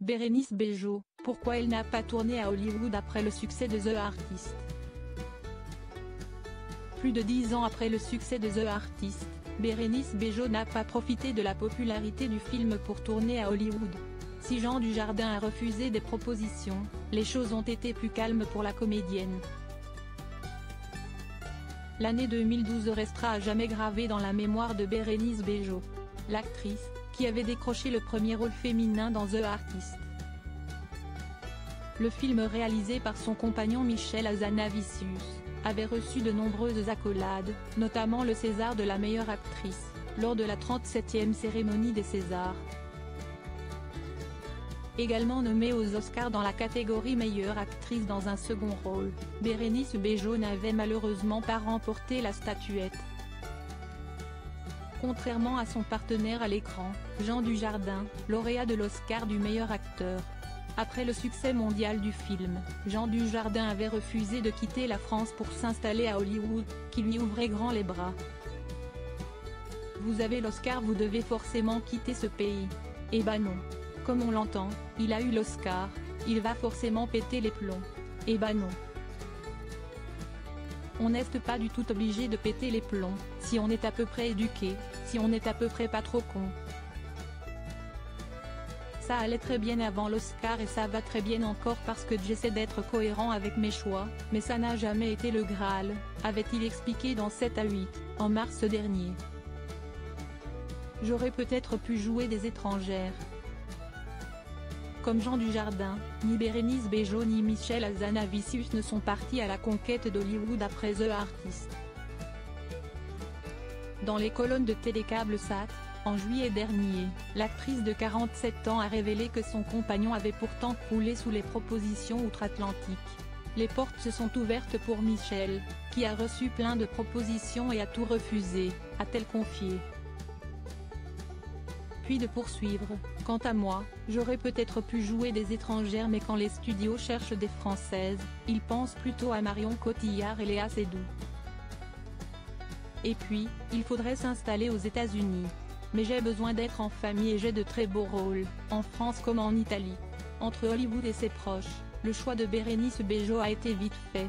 Bérénice Bejo, pourquoi elle n'a pas tourné à Hollywood après le succès de The Artist? Plus de 10 ans après le succès de The Artist, Bérénice Bejo n'a pas profité de la popularité du film pour tourner à Hollywood. Si Jean Dujardin a refusé des propositions, les choses ont été plus calmes pour la comédienne. L'année 2012 restera à jamais gravée dans la mémoire de Bérénice Bejo. L'actrice, qui avait décroché le premier rôle féminin dans The Artist. Le film réalisé par son compagnon Michel Hazanavicius, avait reçu de nombreuses accolades, notamment le César de la meilleure actrice, lors de la 37e cérémonie des Césars. Également nommée aux Oscars dans la catégorie meilleure actrice dans un second rôle, Bérénice Bejo n'avait malheureusement pas remporté la statuette. Contrairement à son partenaire à l'écran, Jean Dujardin, lauréat de l'Oscar du meilleur acteur. Après le succès mondial du film, Jean Dujardin avait refusé de quitter la France pour s'installer à Hollywood, qui lui ouvrait grand les bras. Vous avez l'Oscar, vous devez forcément quitter ce pays. Eh ben non. Comme on l'entend, il a eu l'Oscar, il va forcément péter les plombs. Eh ben non. On n'est pas du tout obligé de péter les plombs, si on est à peu près éduqué, si on est à peu près pas trop con. Ça allait très bien avant l'Oscar et ça va très bien encore parce que j'essaie d'être cohérent avec mes choix, mais ça n'a jamais été le Graal, avait-il expliqué dans 7 à 8, en mars dernier. J'aurais peut-être pu jouer des étrangères. Comme Jean Dujardin, ni Bérénice Bejo ni Michel Hazanavicius ne sont partis à la conquête d'Hollywood après The Artist. Dans les colonnes de Télécable Sat, en juillet dernier, l'actrice de 47 ans a révélé que son compagnon avait pourtant croulé sous les propositions outre-Atlantique. Les portes se sont ouvertes pour Michel, qui a reçu plein de propositions et a tout refusé, a-t-elle confié. Puis de poursuivre, quant à moi, j'aurais peut-être pu jouer des étrangères mais quand les studios cherchent des françaises, ils pensent plutôt à Marion Cotillard et Léa Seydoux. Et puis, il faudrait s'installer aux États-Unis. Mais j'ai besoin d'être en famille et j'ai de très beaux rôles, en France comme en Italie. Entre Hollywood et ses proches, le choix de Bérénice Bejo a été vite fait.